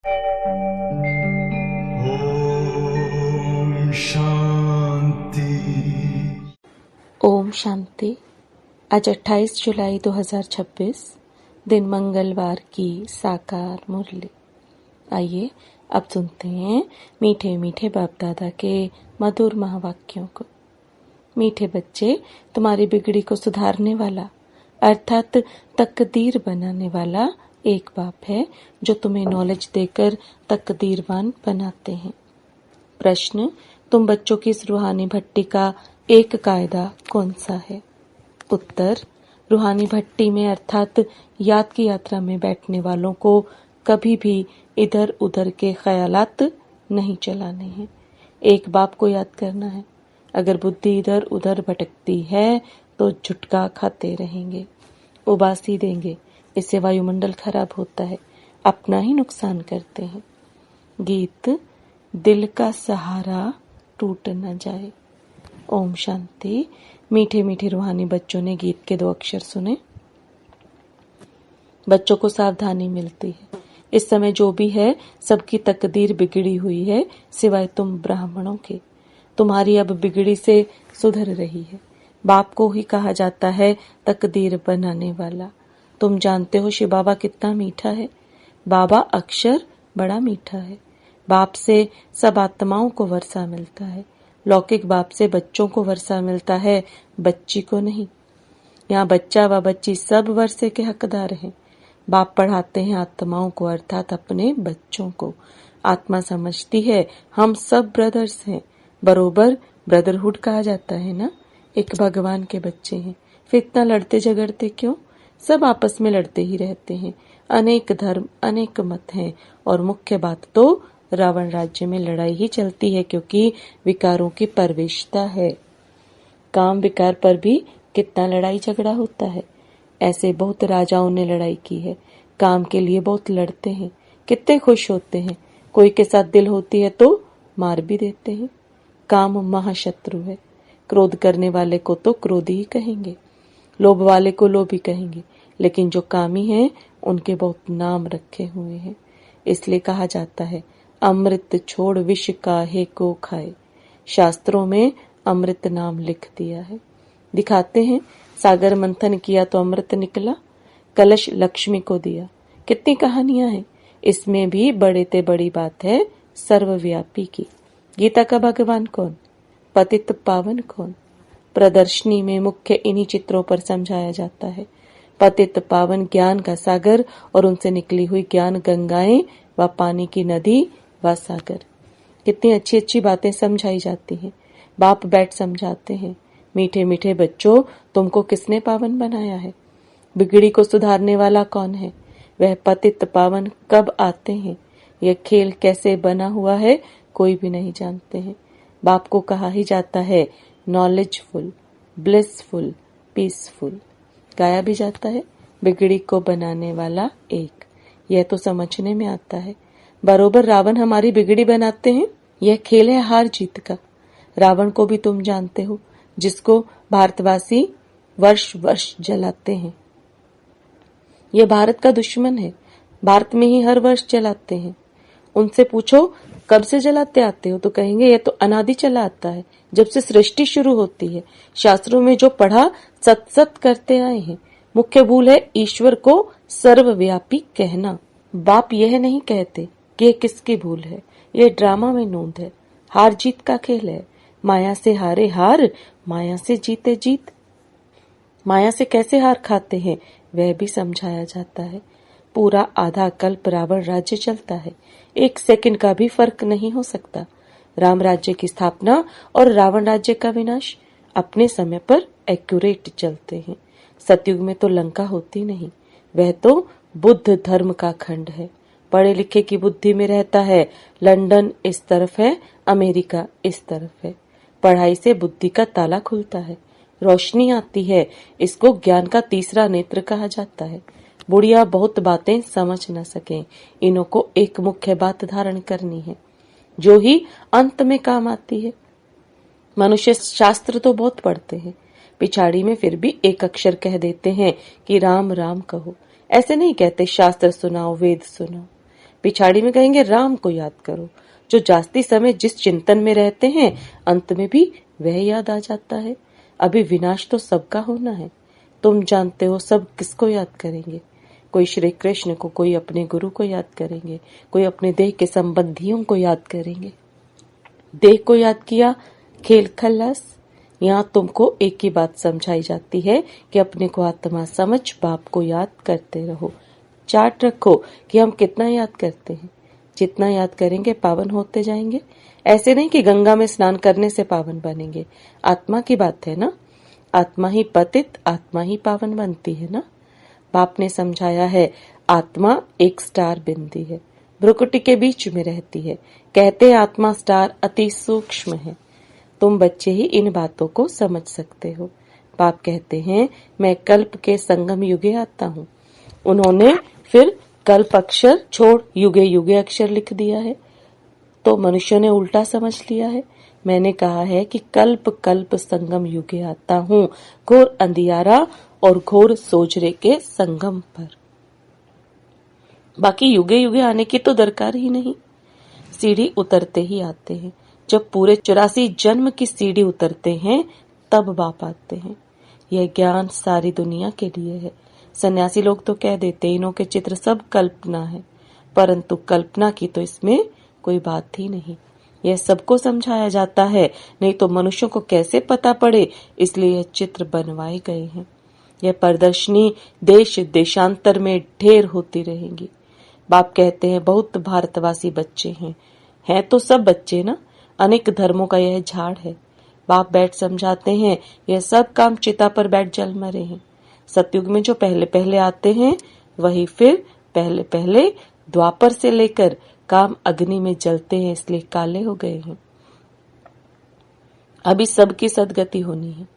ओम शांति। ओम शांति। आज 28 जुलाई 2026 दिन मंगलवार की साकार मुरली। आइए अब सुनते हैं मीठे मीठे बाप दादा के मधुर महावाक्यों को। मीठे बच्चे, तुम्हारी बिगड़ी को सुधारने वाला अर्थात तकदीर बनाने वाला एक बाप है जो तुम्हें नॉलेज देकर तकदीरवान बनाते हैं। प्रश्न, तुम बच्चों की इस रूहानी भट्टी का एक कायदा कौन सा है? उत्तर, रूहानी भट्टी में अर्थात याद की यात्रा में बैठने वालों को कभी भी इधर उधर के ख्यालात नहीं चलाने हैं। एक बाप को याद करना है। अगर बुद्धि इधर उधर भटकती है तो झुटका खाते रहेंगे, उबासी देंगे। इससे वायुमंडल खराब होता है, अपना ही नुकसान करते हैं। गीत, दिल का सहारा टूट न जाए। ओम शांति। मीठे मीठे रूहानी बच्चों ने गीत के 2 अक्षर सुने। बच्चों को सावधानी मिलती है। इस समय जो भी है सबकी तकदीर बिगड़ी हुई है सिवाय तुम ब्राह्मणों के। तुम्हारी अब बिगड़ी से सुधर रही है। बाप को ही कहा जाता है तकदीर बनाने वाला। तुम जानते हो शिव बाबा कितना मीठा है। बाबा अक्षर बड़ा मीठा है। बाप से सब आत्माओं को वर्षा मिलता है। लौकिक बाप से बच्चों को वर्षा मिलता है, बच्ची को नहीं। यहाँ बच्चा व बच्ची सब वर्षे के हकदार हैं। बाप पढ़ाते हैं आत्माओं को अर्थात अपने बच्चों को। आत्मा समझती है हम सब ब्रदर्स हैं। बरोबर ब्रदरहुड कहा जाता है ना। एक भगवान के बच्चे हैं, फिर इतना लड़ते झगड़ते क्यों? सब आपस में लड़ते ही रहते हैं। अनेक धर्म, अनेक मत हैं और मुख्य बात तो रावण राज्य में लड़ाई ही चलती है क्योंकि विकारों की परवेशता है। काम विकार पर भी कितना लड़ाई झगड़ा होता है। ऐसे बहुत राजाओं ने लड़ाई की है। काम के लिए बहुत लड़ते हैं, कितने खुश होते हैं। कोई के साथ दिल होती है तो मार भी देते हैं। काम महाशत्रु है। क्रोध करने वाले को तो क्रोधी ही कहेंगे, लोभ वाले को लोभी कहेंगे, लेकिन जो कामी हैं उनके बहुत नाम रखे हुए हैं। इसलिए कहा जाता है अमृत छोड़ विष काहे को खाए। शास्त्रों में अमृत नाम लिख दिया है। दिखाते हैं सागर मंथन किया तो अमृत निकला, कलश लक्ष्मी को दिया। कितनी कहानियां हैं। इसमें भी बड़े ते बड़ी बात है सर्वव्यापी की। गीता का भगवान कौन? पतित पावन कौन? प्रदर्शनी में मुख्य इन्हीं चित्रों पर समझाया जाता है। पतित पावन ज्ञान का सागर और उनसे निकली हुई ज्ञान गंगाएं व पानी की नदी व सागर। कितनी अच्छी अच्छी बातें समझाई जाती हैं। बाप बैठ समझाते हैं, मीठे मीठे बच्चों, तुमको किसने पावन बनाया है? बिगड़ी को सुधारने वाला कौन है? वह पतित पावन कब आते हैं? यह खेल कैसे बना हुआ है कोई भी नहीं जानते हैं। बाप को कहा ही जाता है नॉलेजफुल, ब्लिसफुल, पीसफुल। गाया भी जाता है बिगड़ी को बनाने वाला एक। यह तो समझने में आता है। बरोबर रावण हमारी बिगड़ी बनाते हैं। यह खेल है हार जीत का। रावण को भी तुम जानते हो, जिसको भारतवासी वर्ष वर्ष जलाते हैं। यह भारत का दुश्मन है। भारत में ही हर वर्ष जलाते हैं। उनसे पूछो कब से जलाते आते हो तो कहेंगे यह तो अनादि चला आता है, जब से सृष्टि शुरू होती है। शास्त्रों में जो पढ़ा सत सत करते आए हैं। मुख्य भूल है ईश्वर को सर्वव्यापी कहना। बाप यह नहीं कहते कि यह किसकी भूल है। यह ड्रामा में नोंद है। हार जीत का खेल है। माया से हारे हार, माया से जीते जीत। माया से कैसे हार खाते हैं वह भी समझाया जाता है। पूरा आधा कल्प रावण राज्य चलता है। 1 सेकंड का भी फर्क नहीं हो सकता। राम राज्य की स्थापना और रावण राज्य का विनाश अपने समय पर एक्यूरेट चलते हैं। सतयुग में तो लंका होती नहीं। वह तो बुद्ध धर्म का खंड है। पढ़े लिखे की बुद्धि में रहता है लंदन इस तरफ है, अमेरिका इस तरफ है। पढ़ाई से बुद्धि का ताला खुलता है, रोशनी आती है। इसको ज्ञान का तीसरा नेत्र कहा जाता है। बुढ़िया बहुत बातें समझ न सकें, इन्हों को एक मुख्य बात धारण करनी है जो ही अंत में काम आती है। मनुष्य शास्त्र तो बहुत पढ़ते हैं, पिछाड़ी में फिर भी एक अक्षर कह देते हैं कि राम राम कहो। ऐसे नहीं कहते शास्त्र सुनाओ, वेद सुनाओ। पिछाड़ी में कहेंगे राम को याद करो। जो जास्ती समय जिस चिंतन में रहते हैं अंत में भी वह याद आ जाता है। अभी विनाश तो सबका होना है। तुम जानते हो सब किसको याद करेंगे। कोई श्री कृष्ण को, कोई अपने गुरु को याद करेंगे, कोई अपने देह के संबंधियों को याद करेंगे। देह को याद किया, खेल खल्लास। यहाँ तुमको एक ही बात समझाई जाती है कि अपने को आत्मा समझ बाप को याद करते रहो। चार्ट रखो कि हम कितना याद करते हैं। जितना याद करेंगे पावन होते जाएंगे। ऐसे नहीं कि गंगा में स्नान करने से पावन बनेंगे। आत्मा की बात है ना। आत्मा ही पतित, आत्मा ही पावन बनती है ना। बाप ने समझाया है आत्मा एक स्टार बिंदी है, भ्रुकुटी के बीच में रहती है। कहते हैं आत्मा स्टार अति सूक्ष्म है। तुम बच्चे ही इन बातों को समझ सकते हो। बाप कहते हैं मैं कल्प के संगम युगे आता हूँ। उन्होंने फिर कल्प अक्षर छोड़ युगे युगे अक्षर लिख दिया है, तो मनुष्यों ने उल्टा समझ लिया है। मैंने कहा है कि कल्प कल्प संगम युगे आता हूँ, घोर अंधियारा और घोर सोजरे के संगम पर। बाकी युगे युगे आने की तो दरकार ही नहीं। सीढ़ी उतरते ही आते हैं। जब पूरे 84 जन्म की सीढ़ी उतरते हैं तब बाप आते हैं। यह ज्ञान सारी दुनिया के लिए है। सन्यासी लोग तो कह देते इन्हों के चित्र सब कल्पना है, परंतु कल्पना की तो इसमें कोई बात ही नहीं। यह सबको समझाया जाता है, नहीं तो मनुष्यों को कैसे पता पड़े, इसलिए यह चित्र बनवाए गए हैं। यह प्रदर्शनी देश देशांतर में ढेर होती रहेंगी। बाप कहते हैं बहुत भारतवासी बच्चे हैं तो सब बच्चे ना। अनेक धर्मों का यह झाड़ है। बाप बैठ समझाते हैं यह सब काम चिता पर बैठ जल मरे हैं। सतयुग में जो पहले पहले आते हैं वही फिर पहले पहले द्वापर से लेकर काम अग्नि में जलते हैं, इसलिए काले हो गए हैं। अभी सबकी सदगति होनी है।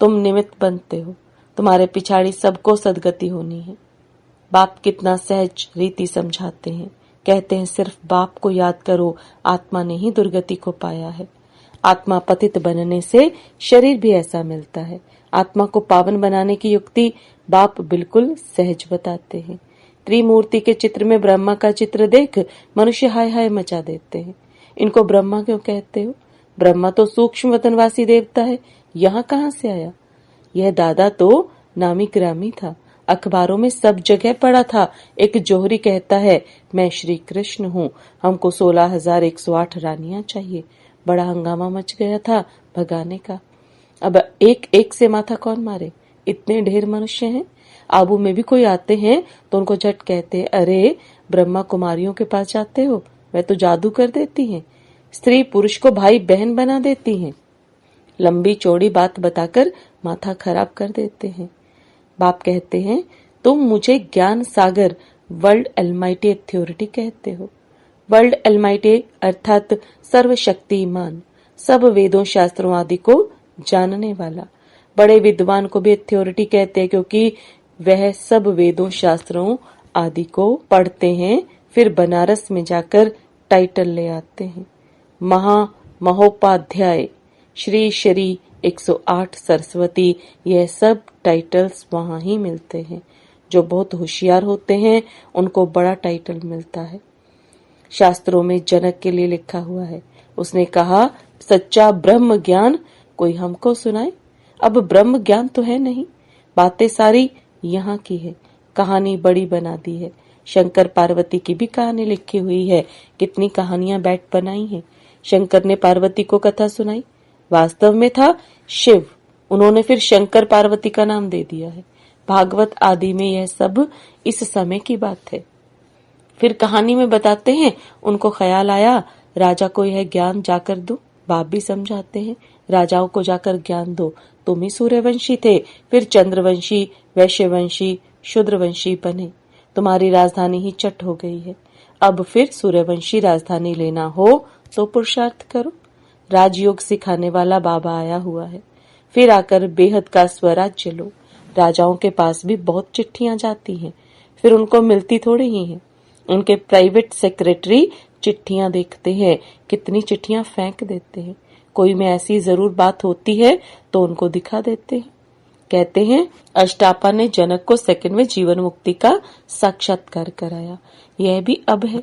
तुम निमित्त बनते हो, तुम्हारे पिछाड़ी सबको सदगति होनी है। बाप कितना सहज रीति समझाते हैं। कहते हैं सिर्फ बाप को याद करो, आत्मा ने ही दुर्गति को पाया है। आत्मा पतित बनने से शरीर भी ऐसा मिलता है। आत्मा को पावन बनाने की युक्ति बाप बिल्कुल सहज बताते हैं। त्रिमूर्ति के चित्र में ब्रह्मा का चित्र देख मनुष्य हाय हाय मचा देते हैं। इनको ब्रह्मा क्यों कहते हो? ब्रह्मा तो सूक्ष्म वतनवासी देवता है, यहाँ कहाँ से आया? यह दादा तो नामी ग्रामी था, अखबारों में सब जगह पड़ा था। एक जोहरी कहता है मैं श्री कृष्ण हूँ, हमको 16,108 रानियां चाहिए। बड़ा हंगामा मच गया था भगाने का। अब एक एक से माथा कौन मारे? इतने ढेर मनुष्य हैं। आबू में भी कोई आते हैं तो उनको झट कहते हैं अरे ब्रह्मा कुमारियों के पास जाते हो, वह तो जादू कर देती हैं, स्त्री पुरुष को भाई बहन बना देती हैं। लंबी चौड़ी बात बताकर माथा खराब कर देते हैं। बाप कहते हैं तुम मुझे ज्ञान सागर वर्ल्ड एलमाइटी अथॉरिटी कहते हो। वर्ल्ड एलमाइटी अर्थात सर्वशक्तिमान, सब वेदों शास्त्रों आदि को जानने वाला। बड़े विद्वान को भी अथॉरिटी कहते हैं क्योंकि वह सब वेदों शास्त्रों आदि को पढ़ते हैं, फिर बनारस में जाकर टाइटल ले आते हैं। महोपाध्याय, श्री श्री 108 सरस्वती, यह सब टाइटल्स वहां ही मिलते हैं। जो बहुत होशियार होते हैं उनको बड़ा टाइटल मिलता है। शास्त्रों में जनक के लिए लिखा हुआ है, उसने कहा सच्चा ब्रह्म ज्ञान कोई हमको सुनाए। अब ब्रह्म ज्ञान तो है नहीं, बातें सारी यहाँ की है। कहानी बड़ी बना दी है। शंकर पार्वती की भी कहानी लिखी हुई है। कितनी कहानियां बैठ बनाई हैं। शंकर ने पार्वती को कथा सुनाई, वास्तव में था शिव, उन्होंने फिर शंकर पार्वती का नाम दे दिया है। भागवत आदि में यह सब इस समय की बात है। फिर कहानी में बताते हैं उनको ख्याल आया राजा को यह ज्ञान जाकर दो। बाप भी समझाते हैं राजाओं को जाकर ज्ञान दो। तुम ही सूर्यवंशी थे, फिर चंद्रवंशी, वैश्यवंशी, शूद्रवंशी बने। तुम्हारी राजधानी ही चट हो गई है। अब फिर सूर्यवंशी राजधानी लेना हो तो पुरुषार्थ करो। राजयोग सिखाने वाला बाबा आया हुआ है। फिर आकर बेहद का स्वराज्य लो। राजाओं के पास भी बहुत चिट्ठियां जाती हैं, फिर उनको मिलती थोड़ी ही हैं। उनके प्राइवेट सेक्रेटरी चिट्ठियां देखते हैं, कितनी चिट्ठियां फेंक देते हैं। कोई में ऐसी जरूर बात होती है तो उनको दिखा देते हैं। कहते हैं अष्टापा ने जनक को सेकंड में जीवन मुक्ति का साक्षात्कार कराया। यह भी अब है।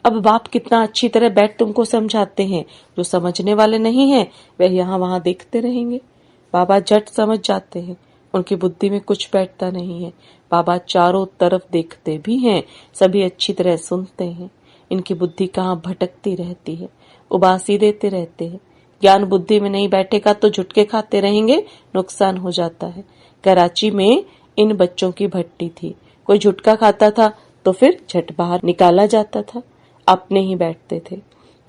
अब बाप कितना अच्छी तरह बैठ तुमको समझाते हैं। जो समझने वाले नहीं हैं वह यहाँ वहां देखते रहेंगे। बाबा झट समझ जाते हैं, उनकी बुद्धि में कुछ बैठता नहीं है। बाबा चारों तरफ देखते भी हैं, सभी अच्छी तरह सुनते हैं। इनकी बुद्धि कहाँ भटकती रहती है, उबासी देते रहते हैं। ज्ञान बुद्धि में नहीं बैठेगा तो झुटके खाते रहेंगे, नुकसान हो जाता है। कराची में इन बच्चों की भट्टी थी, कोई झुटका खाता था तो फिर झट बाहर निकाला जाता था। अपने ही बैठते थे,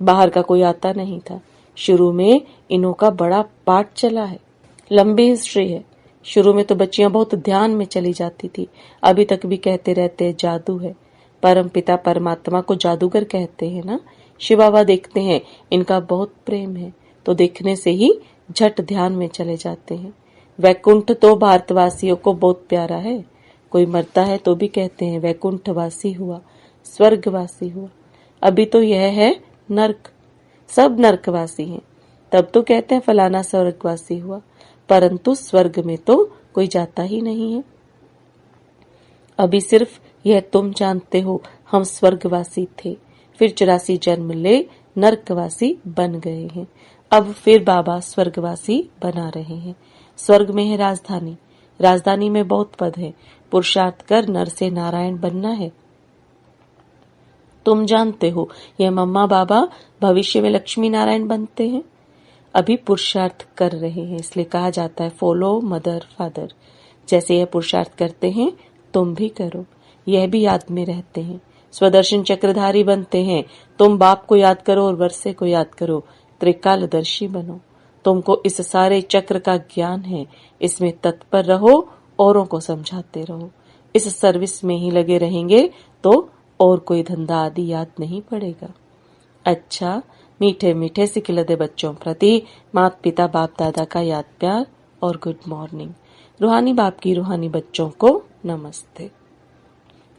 बाहर का कोई आता नहीं था। शुरू में इन्हों का बड़ा पाठ चला है, लंबी हिस्ट्री है। शुरू में तो बच्चियां बहुत ध्यान में चली जाती थी, अभी तक भी कहते रहते हैं जादू है। परम पिता परमात्मा को जादूगर कहते हैं ना। शिव बाबा देखते हैं इनका बहुत प्रेम है तो देखने से ही झट ध्यान में चले जाते हैं। वैकुंठ तो भारतवासियों को बहुत प्यारा है। कोई मरता है तो भी कहते हैं वैकुंठवासी हुआ, स्वर्गवासी हुआ। अभी तो यह है नर्क, सब नर्कवासी हैं। तब तो कहते हैं फलाना स्वर्गवासी हुआ, परंतु स्वर्ग में तो कोई जाता ही नहीं है। अभी सिर्फ यह तुम जानते हो हम स्वर्गवासी थे, फिर 84 जन्म ले नर्कवासी बन गए हैं। अब फिर बाबा स्वर्गवासी बना रहे हैं। स्वर्ग में है राजधानी, राजधानी में बहुत पद है। पुरुषार्थ कर नर से नारायण बनना है। तुम जानते हो यह मम्मा बाबा भविष्य में लक्ष्मी नारायण बनते हैं। अभी पुरुषार्थ कर रहे हैं, इसलिए कहा जाता है फॉलो मदर फादर। जैसे यह पुरुषार्थ करते हैं तुम भी करो, यह भी याद में रहते हैं। स्वदर्शन चक्रधारी बनते हैं। तुम बाप को याद करो और वर्षे को याद करो, त्रिकालदर्शी बनो। तुमको इस सारे चक्र का ज्ञान है, इसमें तत्पर रहो, औरों को समझाते रहो। इस सर्विस में ही लगे रहेंगे तो और कोई धंधा आदि याद नहीं पड़ेगा। अच्छा, मीठे मीठे सिखिलदे बच्चों प्रति माता पिता बाप दादा का याद प्यार और गुड मॉर्निंग। रूहानी बाप की रूहानी बच्चों को नमस्ते।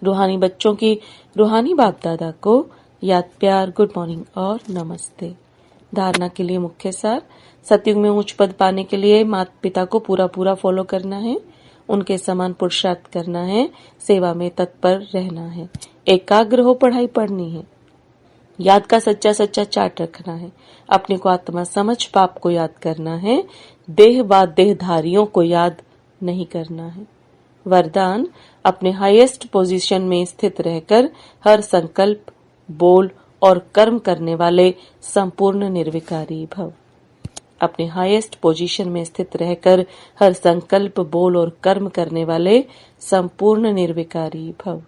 रूहानी बच्चों की रूहानी बाप दादा को याद प्यार, गुड मॉर्निंग और नमस्ते। धारणा के लिए मुख्य सार, सतयुग में उच्च पद पाने के लिए माता पिता को पूरा पूरा फॉलो करना है, उनके समान पुरुषार्थ करना है, सेवा में तत्पर रहना है, एकाग्र हो पढ़ाई पढ़नी है, याद का सच्चा सच्चा चार्ट रखना है, अपने को आत्मा समझ पाप को याद करना है, देह व देहधारियों को याद नहीं करना है। वरदान, अपने हाईएस्ट पोजीशन में स्थित रहकर हर संकल्प, बोल और कर्म करने वाले संपूर्ण निर्विकारी भव। अपने हाईएस्ट पोजीशन में स्थित रहकर हर संकल्प, बोल और कर्म करने वाले संपूर्ण निर्विकारी भव।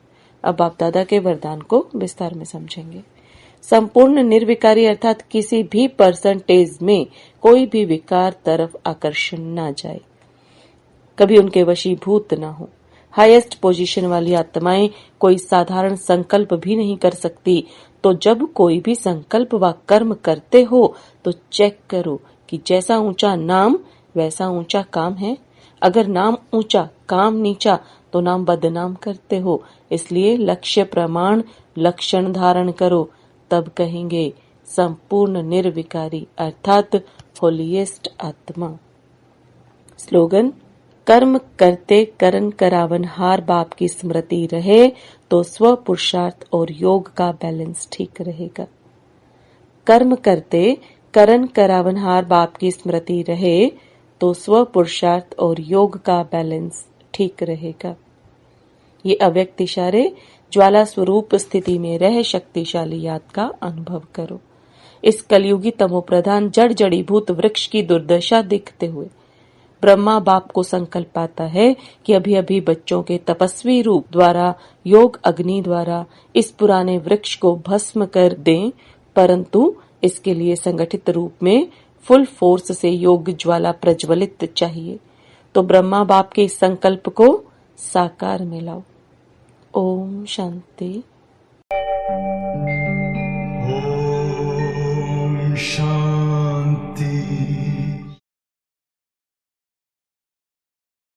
अब बाप दादा के वरदान को विस्तार में समझेंगे। संपूर्ण निर्विकारी अर्थात किसी भी परसेंटेज में कोई भी विकार तरफ आकर्षण न जाए, कभी उनके वशीभूत न हो। हाईएस्ट पोजीशन वाली आत्माएं कोई साधारण संकल्प भी नहीं कर सकती, तो जब कोई भी संकल्प व कर्म करते हो तो चेक करो कि जैसा ऊंचा नाम वैसा ऊंचा काम है। अगर नाम ऊंचा काम नीचा तो नाम बदनाम करते हो। इसलिए लक्ष्य प्रमाण लक्षण धारण करो, तब कहेंगे संपूर्ण निर्विकारी अर्थात होलीएस्ट आत्मा। स्लोगन, कर्म करते करन करावन हार बाप की स्मृति रहे तो स्व पुरुषार्थ और योग का बैलेंस ठीक रहेगा। कर्म करते करन करावन हार बाप की स्मृति रहे तो स्व पुरुषार्थ और योग का बैलेंस ठीक रहेगा। ये अव्यक्त इशारे ज्वाला स्वरूप स्थिति में रह शक्तिशाली याद का अनुभव करो। इस कलयुगी तमोप्रधान जड़ जड़ीभूत वृक्ष की दुर्दशा देखते हुए ब्रह्मा बाप को संकल्प आता है कि अभी अभी बच्चों के तपस्वी रूप द्वारा, योग अग्नि द्वारा इस पुराने वृक्ष को भस्म कर दें, परंतु इसके लिए संगठित रूप में फुल फोर्स से योग ज्वाला प्रज्वलित चाहिए। तो ब्रह्मा बाप के इस संकल्प को साकार में लाओ। ओम शांति।